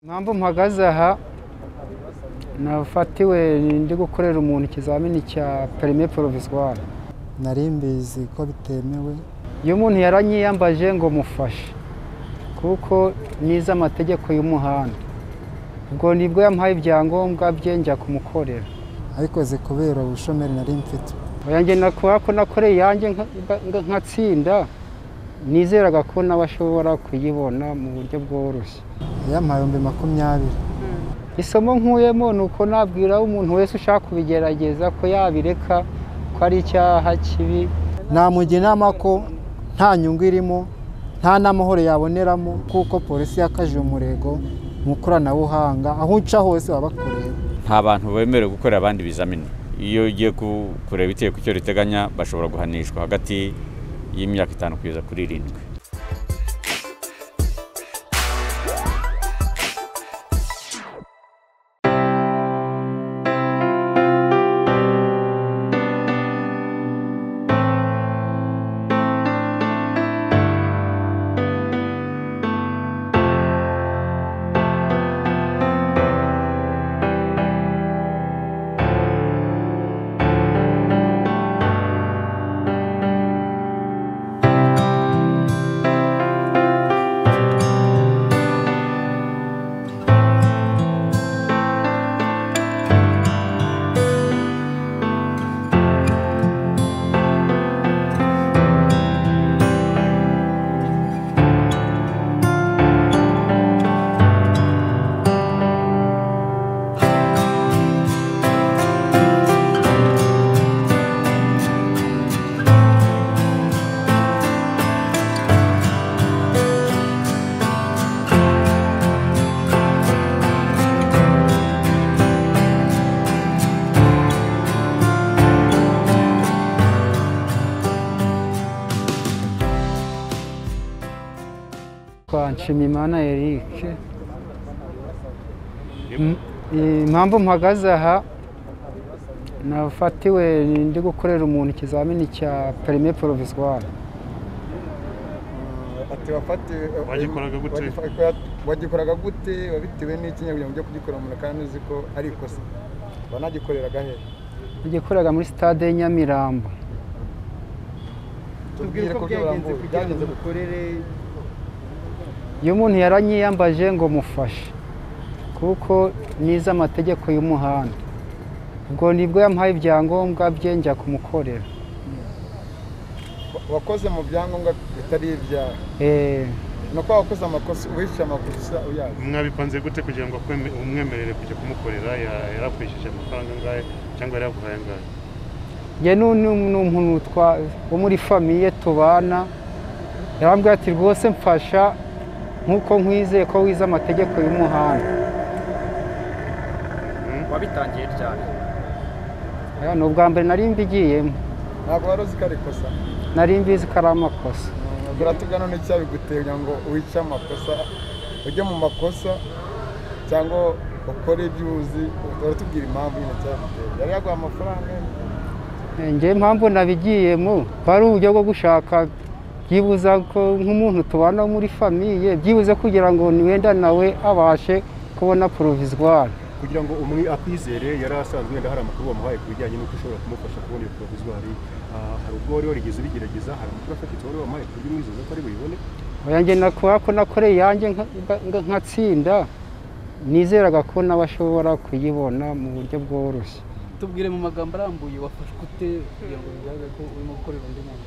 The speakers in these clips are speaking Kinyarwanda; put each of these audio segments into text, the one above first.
Impamvu mpagaze aha nafatiwe ndi gukorera umuntu ikizamini cya permis provisoire. Nari mbizi ko bitemewe. Iyo umuntu yaranyiyambaje ngo mufashe kuko nize amategeko y'umuhanda, ubwo nibwo yampaye ibyangombwa bye njya kumukorera. Ayikoze kubera ubushomeri nari mfite. Oyanjye nakuba ko nakoreye yanjye nkatsinda, nizeraga ko nabashobora kuyibona mu buryo bworoshye. Yampaye 20. Isomo nkuyemo nuko nabwira umuntu wese ushaka kubigerageza ko yabireka, ko ari icyaha kibi. Namugira inama ko nta nyungu irimo, nta n'amahoro yaboneramo, kuko polisi yakaje umurego mu koranabuhanga aho uca hose babakorera. Nta bantu bemerewe gukorera abandi ibizamini. Iyo ugiye kureba itegeko icyo riteganya, bashobora guhanishwa hagati y'imyaka 5 kugeza kuri 7. Nshimiyimana Eric. Impamvu mpagaze aha nafatiwe ndi gukorera umuntu ikizamini cya permis provisoire. Ati wafatiwe wagikoraga gute, wabitewe n'iki kugira ngo ujye kugikora umuntu kandi uzi ko ari ikosa? Banagikoreraga he? Nagikoraga muri stade Nyamirambo. Tubwire ko byagenze gukorere. Iyo umuntu yaranyiyambaje ngo mufashe kuko nize amategeko y'umuhanda, ubwo nibwo yampaye ibyangombwa bye njya kumukorera. Wakoze mu byangombwa bitari ibyawe? Nuko wakoze amakosa, uhishe amakosa uyazi. Mwabipanze gute kugira ngo umwemerere kujya kumukorera? Yarakwishije amafaranga ngahe cyangwa yaraguhaye ngahe? Ye n'umuntu wo muri famiye tubana yarambwira ati rwose mfasha nkuko nkwizeye ko wize amategeko y'umuhanda. Wabitangiye cyane? Ni ubwa mbere nari mbigiyemo. Ntabwo wari uzi ko ari ikosa? Nari mbizi ko ari amakosa. Biratugana n'icyabiguteye kugira ngo wice amakosa, ujye mu makosa cyangwa ukore ibyo uzi, uratubwira impamvu nyine cyabiguteye. Yari yaguha amafaranga? Njye impamvu nabigiyemo kwari uburyo bwo gushaka byibuza ko nk'umuntu tubana muri famiye, byibuze kugira ngo niwenda nawe abashe kubona provisoire. Kugira ngo umwe akwizere, yari asanzwe wenda hari amakuru wamuhaye ku bijyanye n'uko ushobora kumufasha kubona iyo provisoire. Hari ubwo wari warigeze ubigerageza, hari amakuru afite wari wamuhaye ku buryo umwizeza ko ari buyibone? Oyanjye nakuba ko nakoreye yanjye nkatsinda, nizeraga ko nabashobora kuyibona mu buryo bworoshye. Tubwire mu magambo arambuye wafashwe ute kugira ngo bigaragare ko urimo gukorera undi muntu?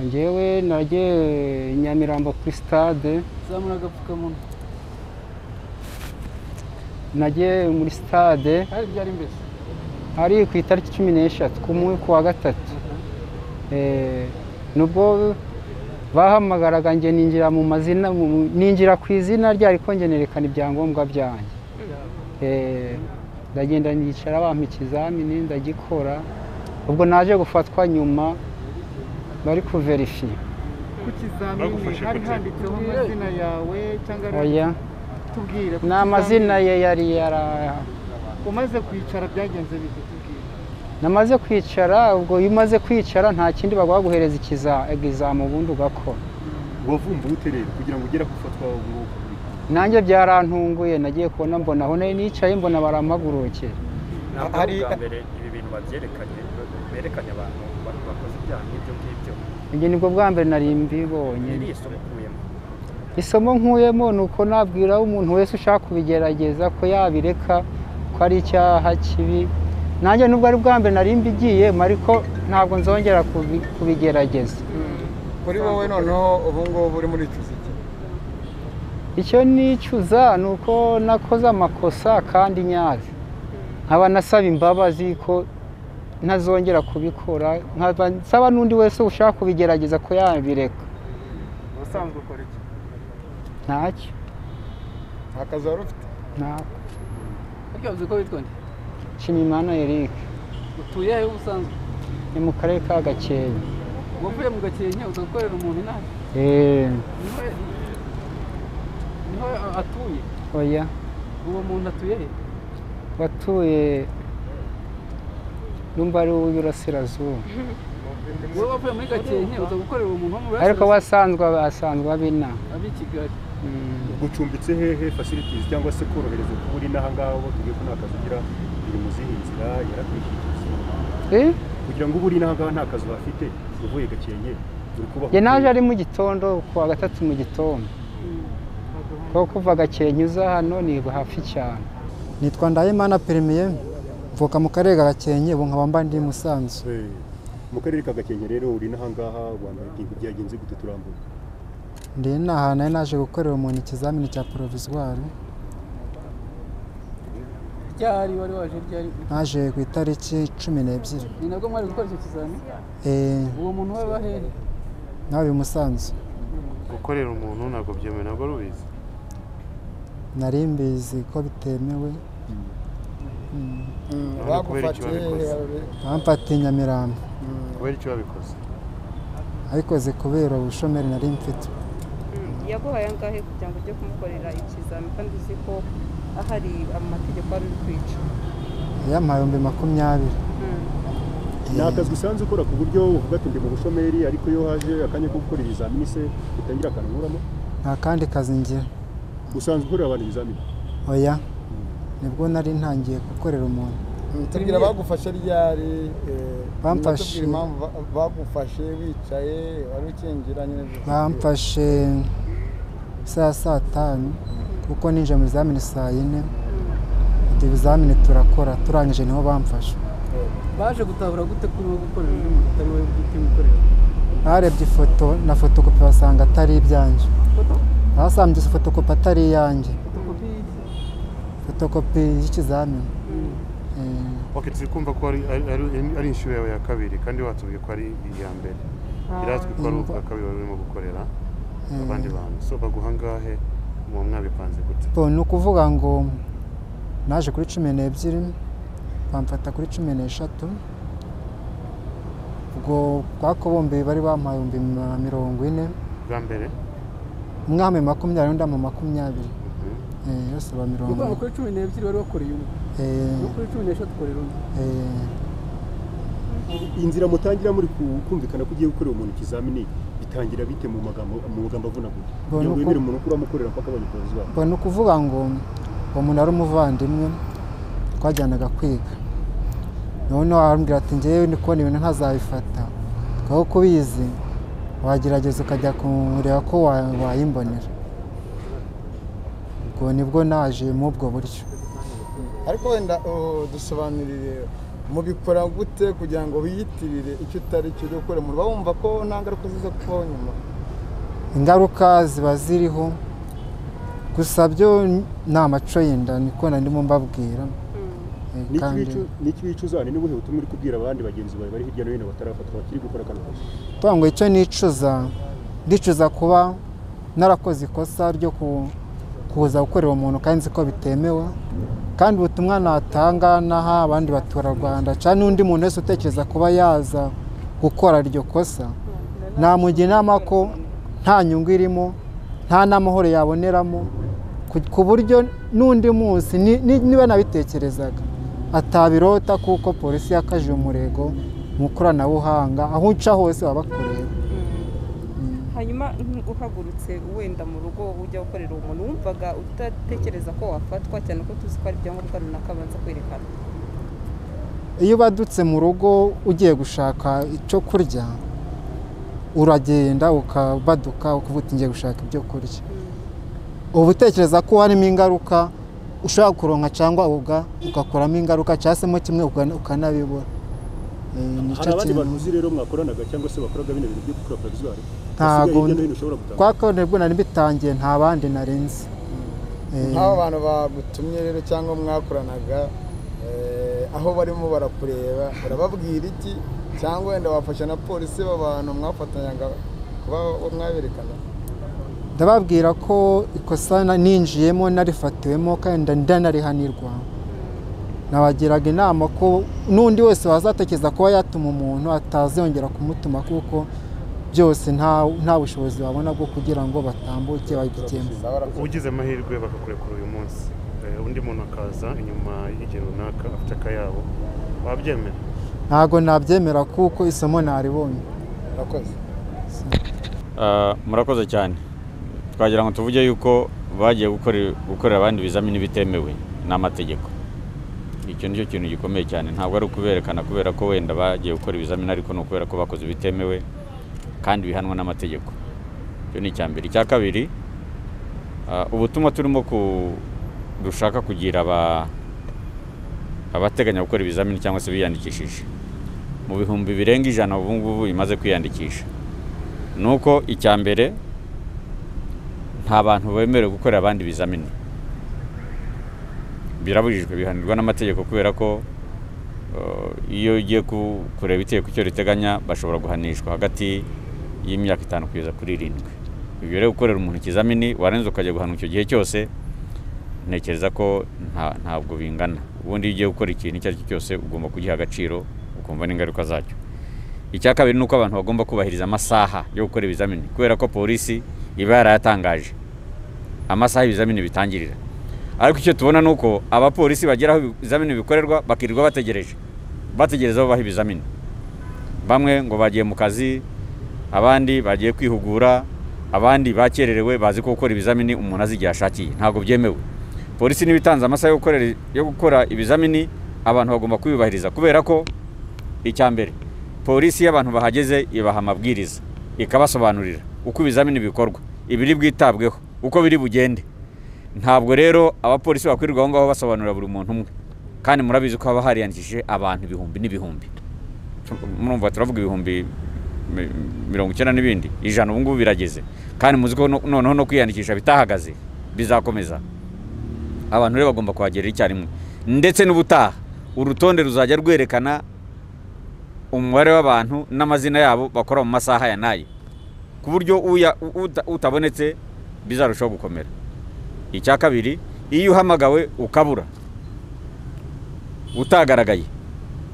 Njyewe nagiye Nyamirambo kuri stade. Zamura agapfukamunwa. Nagiye muri stade. Hari byari mbese? Hari ku itariki 13 kuwa gatatu. Nubwo bahamagaraga nge ninjira mu mazina, ninjira ku izina ryari ko ngenerekana ibyangombwa byanjye. Ndagenda nicara bampa ikizamini ndagikora. Ubwo naje gufatwa nyuma bari kuverifiye. Ku kizamini hari handitseho amazina yawe cyangwa? Oya, tubwire. Ni amazina ye yari Umaze kwicara byagenze bite? Tubwire. Namaze kwicara, ubwo iyo umaze kwicara nta kindi baguhereza exam ubundi ugakora. Wavumbuye ute rero kugira ngo ugere gufatwa ubu? nanjye byarantunguye nagiye kubona mbona aho nicaye mbona barampagurukira. hari mbere ibi bintu babyerekanye berekanye abantu bakoze ibyaha n'ibyo ngibyo. Ibyo nibwo bwa mbere nari mbibonye. Iri isomo ukuyemo? Isomo nkuyemo ni uko nabwira umuntu wese ushaka kubigerageza ko yabireka, ko ari icyaha kibi. Nanjye nubwo ari bwa mbere nari mbigiyemo ariko ntabwo nzongera kubigerageza. Kuri wowe noneho ubu ngubu uri muri icuza iki? Icyo nicuza ni uko nakoze amakosa kandi nyazi, nkaba nasaba imbabazi ko ntazongera kubikora, nkaba nsaba n'undi wese ushaka kubigerageza ko yabireka. Ubusanzwe ukora iki? Ntacyo. Nta kazi wari ufite? Ntako. Ariko uzi ko witwa nde? Nshimiyimana Eric. Utuye he ubusanzwe? Ni mu karere ka Gakenke. Wavuye mu Gakenke uza gukorera umuntu inaha? Niho atuye? Oya. Uwo muntu atuye he? Watuye numva ari uw'Iburasirazuba. Wowe wavuye muri Gakenke uza gukorera umuntu wo mu Ariko basanzwe abina. Abi Kigali. Gucumbitse hehe facilities cyangwa se korohereza kuri naha ngaho tugiye ko nta kazi ugira iri mu zihe nzira yarakwishyuye? Kugira ngo uburi naha ngaho nta kazi bafite uvuye Gakenke uri kubaho? Ye naje ari mu gitondo kuwa gatatu mu gitondo. Ko kuva Gakenke uza hano ni hafi cyane. Nitwa Ndayimana Permier, mvuka mu karere ka Gakenke, ubu nkaba mba ndi Musanze. Mu karere ka Gakenke rero uri naha ngaha Rwanda ibintu byagenze gute turambuye? Ndi naha naje gukorera umuntu ikizamini cya provisoire. Ryari wari waje ryari? Naje ku itariki 12. Ni nabwo mwari gukora icyo kizamini? Uwo muntu waba hehe? Nawe Musanze. Gukorera umuntu ntabwo byemewe, ntabwo rubizi. Nari mbizi ko bitemewe. Bampatiye Nyamirambo. Kubera icyo babikoze? Abikoze kubera ubushomeri nari mfite. Yaguhaye angahe kugira ngo ujye kumukorera ikizami kandi uzi ko ahari amategeko ari kwica? Yampaye 20,000. Ni akazi usanzwe ukora ku buryo uvuga ati ndi mu bushomeri ariko iyo haje akanya ko gukora ibizamini se utangira akanuramo? Nta kandi kazi ngira. Usanzwe ukorera abantu ibizamini? Oya. Nibwo nari ntangiye gukorera umuntu. Tubwira bagufashe ryari? Bamfashe bagufashe wicaye wari ukingiranye? Bamfashe saa 5 kuko ninje mu bizamini saa 4. Ibizamini turakora turangije niho bamfashe. Baje gutabura gute kuri wo gukorera undi muntu utari wowe bwite mukorera? Barebye ifoto na fotokopi basanga atari ibyanje. Basambye fotokopi atari iyanjye. Fotokopi y'ikizamini. Turi kumva ko ari inshuro yawe ya kabiri kandi watubwiye ko ari iya mbere. Birazwi ko ari ubwa kabiri wari urimo gukorera abandi bantu. So baguha angahe mu mwabipanze gute? Ni ukuvuga ngo naje kuri 12 bamfata kuri 13. Ubwo kwako bombe bari bampaye 40,000. Bwa mbere? Umwami 20 undi ama 20. Yose ba 40. Ubwo kuri 12 wari wakoreye umwe. Kuri 13 ukorera undi. Inzira mutangira muri kumvikana ko ugiye gukorera umuntu ikizamini bitangira bite mu magambo avuna gute? Kugira ngo wemere umuntu ukura mukorera mpaka abanyikozi babo. Ni ukuvuga ngo umuntu ari umuvandimwe twajyanaga kwiga. None arambwira ati ngewe ndi kubona ibintu ntazabifata. Aho kubizi wagerageza ukajya kureba ko wayimbonera. Ubwo nibwo naje mu ubwo buryo. Ariko wenda dusobanurire mubikora gute kugira ngo biyitirire icyo utari cyo gukora umuntu bumva ko nta ngaruka ziza kubaho nyuma? Ingaruka ziba ziriho gusa byo ni amaco yenda niko ndimo mbabwira. Niki bicuza ni n'ubuhe butumwa uri kubwira abandi bagenzi bawe bari hirya no hino batarafatwa bakiri gukora kano kazi? Twango icyo ndicuza kuba narakoze ikosa ryo kuza gukorera umuntu kandi nzi ko bitemewe, kandi ubutumwa natanga naha abandi batura Rwanda cyane n'undi muntu wese utekereza kuba yaza gukora iryo kosa, namugira inama ko nta nyungu irimo, nta n'amahoro yaboneramo, ku buryo n'undi munsi niba nabitekerezaga atabirota kuko polisi yakaje umurego mu koranabuhanga aho uca hose babakorera. hanyuma uhagurutse wenda mu rugo ujya gukorera umuntu wumvaga utatekereza ko wafatwa cyane ko tuzi ko ari ibyangombwa runaka abanza kwerekana? Iyo badutse mu rugo ugiye gushaka icyo kurya uragenda ukabaduka ukavuga ngiye gushaka ibyo kurya, uba utekereza ko harimo ingaruka ushobora kuronka cyangwa ugakuramo ingaruka cyasemo kimwe ukanabibura. Hari abandi bantu uzi rero mwakoranaga cyangwa se bakoraga bino bintu byo gukora provisoire? Ntabwo kwa ko nibwo nari bitangiye, nta bandi narinzi. Nk'abo bantu bagutumye rero cyangwa mwakoranaga aho barimo barakureba urababwira iki, cyangwa wenda wafasha na polisi b'abantu mwafatanyaga kuba mwaberekana? Ndababwira ko ikosa ninjiyemo narifatiwemo kandi ndanarihanirwa. Nabagiraga inama ko n'undi wese wazatekereza kuba yatuma umuntu atazongera kumutuma, kuko byose nta bushobozi babona bwo kugira ngo batambuke bagikembe. Ugize amahirwe bakakurekura uyu munsi, undi muntu akaza inyuma y'igihe runaka afite akayabo, wabyemera? Ntago nabyemera kuko isomo naribonye. Murakoze. Murakoze cyane. Twagira ngo tuvuge yuko bagiye gukorera abandi ibizamini bitemewe n'amategeko. Icyo nicyo kintu gikomeye cyane, ntabwo ari ukuberekana kubera ko wenda bagiye gukora ibizamini, ariko no kubera ko bakoze bitemewe kandi bihanwa n'amategeko. Icyo ni icya mbere. Icya kabiri, ubutumwa turimo dushaka kugira abateganya gukora ibizamini cyangwa se biyandikishije mu bihumbi birenga 100 ubu ngubu imaze kwiyandikisha, nuko icya mbere nta bantu bemerewe gukorera abandi ibizamini. Birabujijwe, bihanirwa n'amategeko kubera ko iyo ugiye kureba itegeko icyo riteganya bashobora guhanishwa hagati y'imyaka 5 kugeza kuri 7. Ibyo rero gukorera umuntu ikizamini warenze ukajya guhanwa icyo gihe cyose, ntekereza ko ntabwo bingana. Ubundi iyo ugiye gukora ikintu icyo ari cyo cyose ugomba kugiha agaciro ukumva n'ingaruka zacyo. Icya kabiri nuko abantu bagomba kubahiriza amasaha yo gukora ibizamini, kubera ko polisi iba yarayatangaje amasaha y'ibizamini bitangirira. Ariko icyo tubona nuko abapolisi bageraho ibizamini bikorerwa bakirirwa bategereza aho baha ibizamini. Bamwe ngo bagiye mu kazi, abandi bagiye kwihugura, abandi bakererewe bazi ko gukora ibizamini umuntu azigiye ashakiye. Ntabwo byemewe. Polisi nibitanze amasaha yo gukora ibizamini, abantu bagomba kubibahiriza, kubera ko icya mbere polisi y'abantu bahageze ibaha amabwiriza ikabasobanurira uko ibizamini bikorwa, ibiri bwitabweho, uko biri bugende. Ntabwo rero abapolisi bakwirirwa aho ngaho basobanurira buri muntu umwe, kandi murabizi ko haba hariyandikishije abantu ibihumbi n'ibihumbi. Murumva turavuga ibihumbi 90 n'ibindi, 100 ubu ngubu birageze, kandi muzi ko noneho no kwiyandikisha bitahagaze, bizakomeza. Abantu rero bagomba kuhagera icyarimwe, ndetse n'ubutaha urutonde ruzajya rwerekana umubare w'abantu n'amazina yabo bakora mu masaha ya naye, ku buryo utabonetse bizarushaho gukomera. Icya kabiri, iyo uhamagawe ukabura utagaragaye,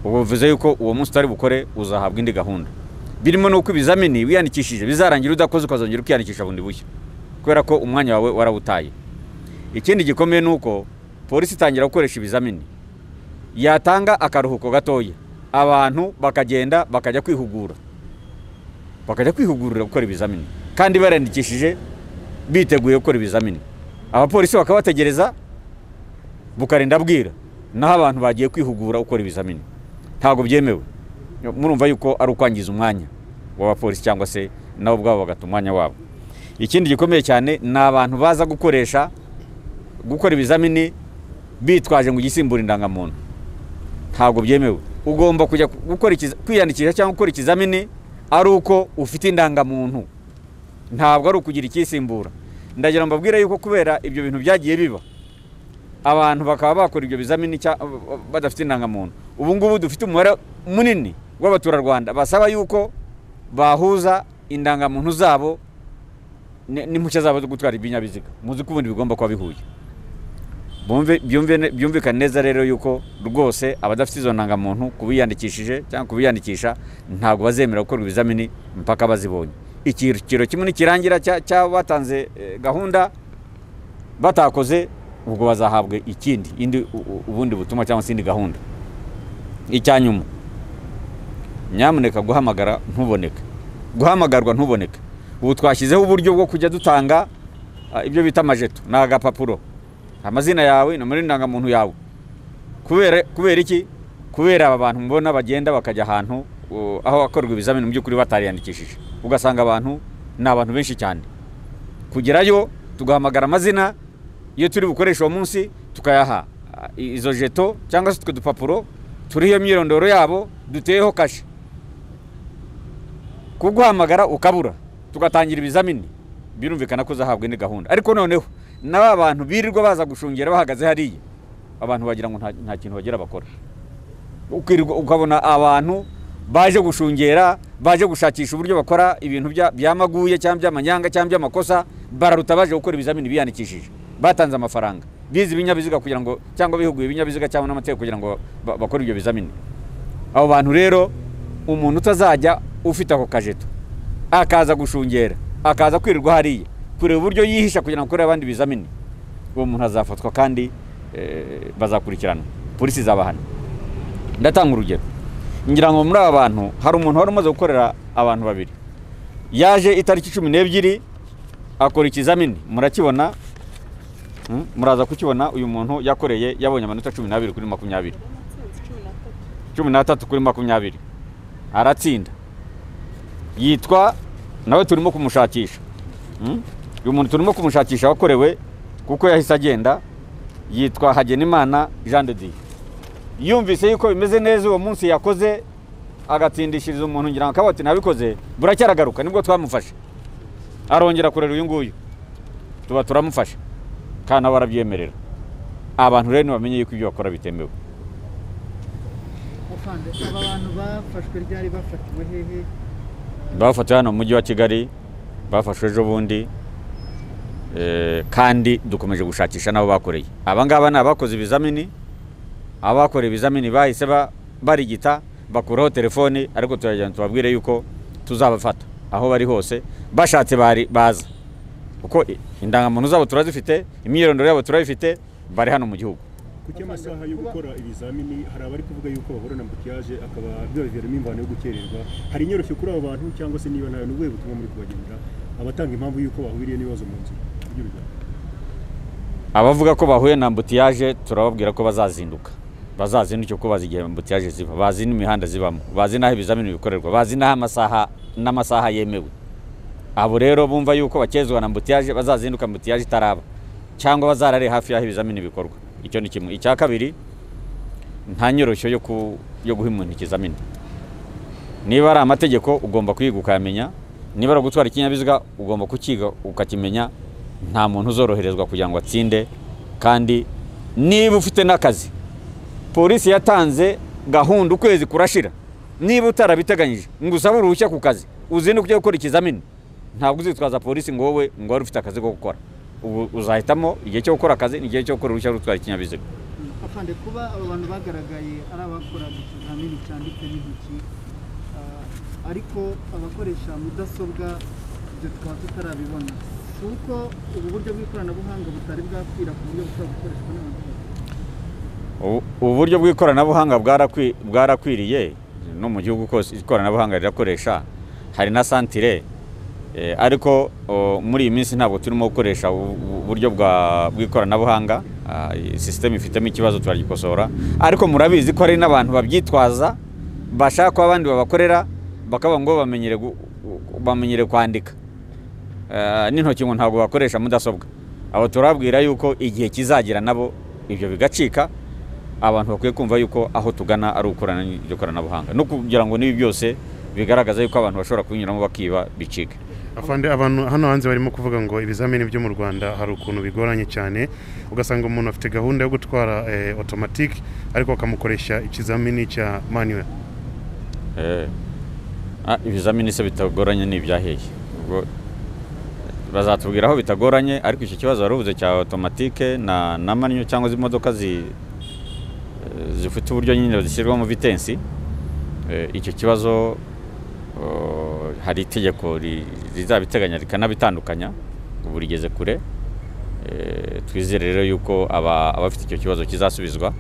ubu bivuze yuko uwo munsi utari bukore uzahabwa indi gahunda. Birimo nuko ibizamini wiyandikishije bizarangira udakoze ukazongera ukiyandikisha bundi bushya, kubera ko umwanya wawe warawutaye. Ikindi gikomeye nuko polisi itangira gukoresha ibizamini, yatanga akaruhuko gatoya, abantu bakagenda bakajya kwihugura, gukora ibizamini, kandi barandikishije biteguye gukora ibizamini. Abapolisi bakabategereza bukarinda bwira, naho abantu bagiye kwihugura gukora ibizamini. Ntabwo byemewe. Murumva yuko ari ukwangiza umwanya w'abapolisi cyangwa se nabo bwabo bagata umwanya wabo. Ikindi gikomeye cyane ni abantu baza gukora ibizamini bitwaje ngo igisimbura indangamuntu. Ntabwo byemewe. Ugomba kujya kwiyandikisha cyangwa gukora ikizamini ari uko ufite indangamuntu, ntabwo ari ukugira ikisimbura. Ndagira mbabwira yuko kubera ibyo bintu byagiye biba, abantu bakaba bakora ibyo bizamini badafite indangamuntu. Ubu ngubu dufite umubare munini w'abaturarwanda basaba yuko bahuza indangamuntu zabo n'impushya zabo zo gutwara ibinyabiziga. Muzi ko ubundi bigomba kuba bihuye. Byumvikane neza rero yuko rwose abadafite izo ndangamuntu kubiyandikishije cyangwa kubiyandikisha ntabwo bazemera gukora ibizamini mpaka bazibonye. Ikiro kimwe nikirangira batanze gahunda batakoze, ubwo bazahabwa ubundi butumwa cyangwa se indi gahunda. Icyanyuma, nyamuneka guhamagarwa ntuboneke, ubu twashyizeho uburyo bwo kujya dutanga ibyo bita amajeto ni agapapuro amazina yawe nomero ndangamuntu yawe kubera iki kubera aba bantu mubona bagenda bakajya ahantu aho akorwa ibizamini mu by'ukuri batariyandikishije ugasanga abantu ni abantu benshi cyane kugerayo tugahamagara amazina iyo turi bukoresha uwo munsi tukayaha izo jeto cyangwa se dupapuro turiyo imyirondoro yabo duteyeho kashe kuguhamagara ukabura tugatangira ibizamini birumvikana ko zahabwe ni gahunda ariko noneho n'aba bantu birirwa baza gushungera bahagaze hariya abantu bagira ngo nta kintu bagira bakora ukabona abantu baje gushungera baje gushakisha uburyo bakora ibintu byamaguye cyangwa by'amanyanga cyangwa by'amakosa bararuta baje gukora ibizamini biyandikishije batanze amafaranga bize ibinyabiziga kugira ngo cyangwa bihuguye ibinyabiziga cyangwa n'amategeko kugira ngo bakore ibyo bizamini abo bantu rero umuntu utazajya ufite ako kajeto akaza gushungera akaza kwirirwa hariya kureba uburyo yihisha kugira ngo akore abandi bizamini uwo muntu azafatwa kandi bazakurikirana polisi izabahana ndatanga urugero ngira ngo muri aba bantu hari umuntu wari umaze gukorera abantu babiri yaje itariki 12 akora ikizamini murakibona muraza kukibona uyu muntu yakoreye yabonye amanota 12 kuri 20 13 kuri 20 aratsinda yitwa nawe turimo kumushakisha uyu muntu turimo kumushakisha wakorewe kuko yahise agenda yitwa Hagenimana Jean de Dieu yumvise yuko bimeze neza uwo munsi yakoze agatsindishiriza umuntu ngira ngo kabati nabikoze buracyaragaruka nibwo twamufashe arongera kurera uyu nguyu tuba turamufasha kana barabyemerera abantu rero bamenye yuko ibyo bakora bitemewe aba bantu bafashwe ryari bafatiwe hehe bafatiwe hano mu mujyi wa Kigali bafashwe ejo bundi kandi dukomeje gushakisha nabo bakoreye abangaba nabakoze ibizamini abakora ibizamini bahise barigita bakuraho telefoni ariko turajyana tubabwire yuko tuzabafata aho bari hose bashatse baza kuko indangamuntu zabo turazifite imyirondoro yabo turayifite bari hano mu gihugu kuki amasaha yo gukora ibizamini hari abari kuvuga yuko bahura na mbutiyaje akaba byoveramo imvano yo gukererwa hari inyoroshyo kuri abo bantu cyangwa se niba nayo n'ubuhe butumwa muri kubagendera abatanga impamvu yuko bahuriye n'ibibazo mu nzira abavuga ko bahuye na mbutiyaje turababwira ko bazazinduka bazazinduka ko bazigiye mbutiyaje ziva bazi n'imihanda zibamo bazi naho ibizamini bikorerwa bazi naho n'amasaha yemewe abo rero bumva yuko bakezwa na mbutiyaje bazazinduka mbutiyaje itaraba cyangwa bazarare hafi y'aho ibizamini bikorwa icyo ni kimwe icya kabiri nta nyoroshyo yo guhimuna ikizamini niba ari amategeko ugomba kwiga ukamenya niba ari gutwara ikinyabiziga ugomba kukiga ukakimenya nta muntu uzoroherezwa kugira ngo atsinde kandi niba ufite n'akazi polisi yatanze gahunda ukwezi kurashira niba utarabiteganyije ngo usabe uruhushya ku kazi uzinduke gukora ikizamini ntabwo uzitwaza polisi ngo wowe ngo wari ufite akazi ko gukora ubu uzahitamo igihe cyo gukora akazi n'igihe cyo gukora uruhushya rutwara ikinyabiziga afande kuba abo bantu bagaragaye ari abakora ikizamini cyanditse n'intoki ariko abakoresha mudasobwa ibyo tukaba tutarabibona kuko ubu buryo bw'ikoranabuhanga butari bwakwira ku buryo bushobora gukoreshwa n'abantu ubu buryo bw'ikoranabuhanga bwarakwiriye no mu gihugu kose ikoranabuhanga rirakoresha hari na santire ariko muri iyi minsi ntabwo turimo gukoresha uburyo bw'ikoranabuhanga system ifitemo ikibazo turagikosora ariko murabizi ko hari n'abantu babyitwaza bashaka ko abandi babakorera bakaba ngo bamenyere kwandika n'intoki ngo ntabwo bakoresha mudasobwa abo turabwira yuko igihe kizagira nabo ibyo bigacika abantu bakwiye kumva yuko aho tugana ari ukorana n'ikoranabuhanga no kugira ngo nibi byose bigaragaza yuko abantu bashobora kunyuramo bakiba bicike afande abantu hano hanze barimo kuvuga ngo ibizamini byo mu Rwanda hari ukuntu bigoranye cyane ugasanga umuntu afite gahunda yo gutwara automatique ariko akamukoresha ikizamini cya manuel ibizamini se bitagoranye n'ibyaheye ubwo bazatubwira aho bitagoranye ariko icyo kibazo warubuze cya automatique na manuel cyangwa imodoka zifite uburyo nyine zishyirwa mu vitensi icyo kibazo hari itegeko rizabiteganya rikanabitandukanya ubu rigeze kure twizere rero yuko abafite icyo kibazo kizasubizwa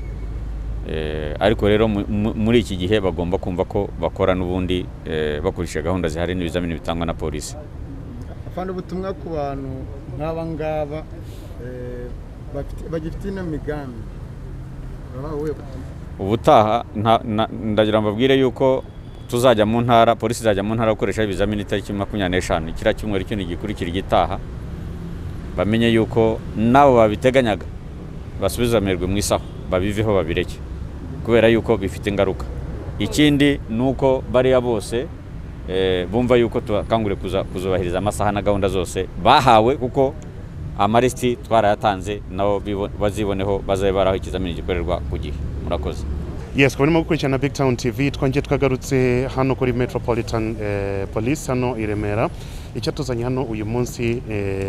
ariko rero muri iki gihe bagomba kumva ko bakora n'ubundi bakurikije gahunda zihari n'ibizamini bitangwa na polisi afande ubutumwa ku bantu nk'aba ngaba bagifite ino migambi ubutaha ndagira mbabwire yuko tuzajya mu ntara, polisi izajya mu ntara gukoresha ibizamini tariki 25 kira cyumweru cyo gikurikira igitaha, bamenye yuko nabo babiteganyaga basubizamerwe mu isaho, babiveho babireke kubera yuko bifite ingaruka. Ikindi nuko bariya bose bumva yuko tukangure kuzubahiriza amasaha na gahunda zose bahawe, kuko amaristi twarayatanze nabo baziboneho bazabe baraho ikizamini gikorerwa ku gihe. Murakoze. Yes, kwa nimo gukurikirana BigTown TV twongeye twagarutse hano kuri Metropolitan Police hano i Remera. Icyo tuzanye hano uyu munsi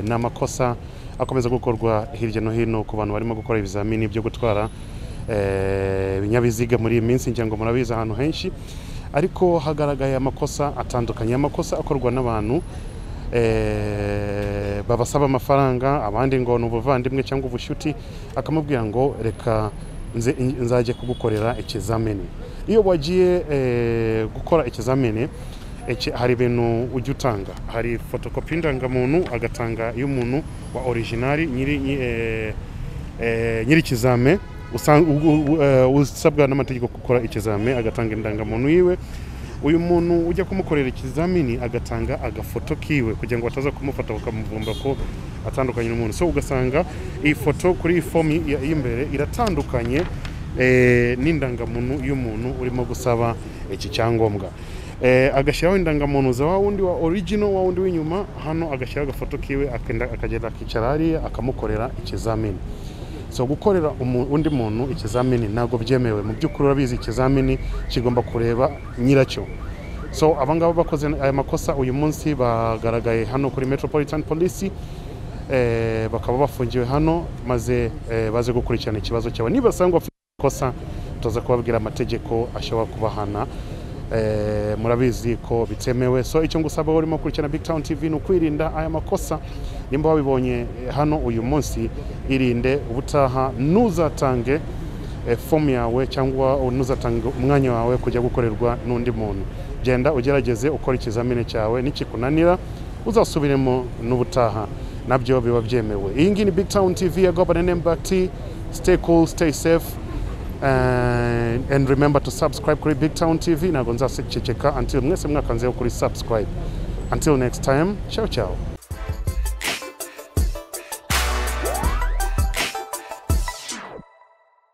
n'amakosa akomeza gukorwa hirya no hino ku bantu barimo gukora ibizamini byo gutwara ibinyabiziga muri iyi minsi, ngira ngo murabiza ahantu henshi, ariko hagaragaye amakosa atandukanye. Amakosa akorwa n'abantu babasaba amafaranga, abandi ngo n'ubuvandimwe cyangwa ubushuti, akamubwira ngo reka nzajye kugukorera ikizamini. Iyo wagiye gukora ikizamini hari ibintu ujya utanga, hari fotokopi ndangamuntu agatanga y'umuntu wa originali nyiri ikizame usabwa n'amategeko gukora ikizame, agatanga indangamuntu yiwe. Uyu muntu ujya kumukorera ikizamini agatanga agafoto kiwe kugira ngo bataza kumufata bakamuvumba ko atandukanye n'umuntu. So ugasanga iyi foto kuri iyi form y'imbere iratandukanye n'indangamuntu y'umuntu urimo gusaba iki cyangombwa. Agashyiraho indangamuntu za wundi wa original, wa wundi w'inyuma, hano agashyiraho agafoto kiwe akagenda akicara hariya akamukorera ikizamini. So gukorera undi muntu ikizamini ntago byemewe. Mu by'ukuri urabizi ikizamini kigomba kureba nyiracyo. So abangaba bakoze aya makosa uyu munsi bagaragaye hano kuri Metropolitan Police, bakaba bafungiwe hano maze baze gukurikirana ikibazo cyabo. Niba sangwa afite kosa tuza kubabwira amategeko ashobora kubahana, murabizi ko bitemewe. So icyo ngusaba urimo kurikirana BigTown TV no kwirinda aya makosa. Nimba wabibonye hano uyu munsi, irinde ubutaha nuzatange form yawe cyangwa nuzatange umwanya wawe kujya gukorerwa n'undi muntu. Genda ugerageze ukora ikizamini cyawe, nikikunanira uzasubiremo n'ubutaha, nabyo biba byemewe. Iyi ngiyi ni BigTown TV. I go by the name BT. Stay cool, stay safe, and remember to subscribe kuri BigTown TV. Nago nzaseceka until mwese mwakanzeho kuri subscribe. Until next time, ciao ciao.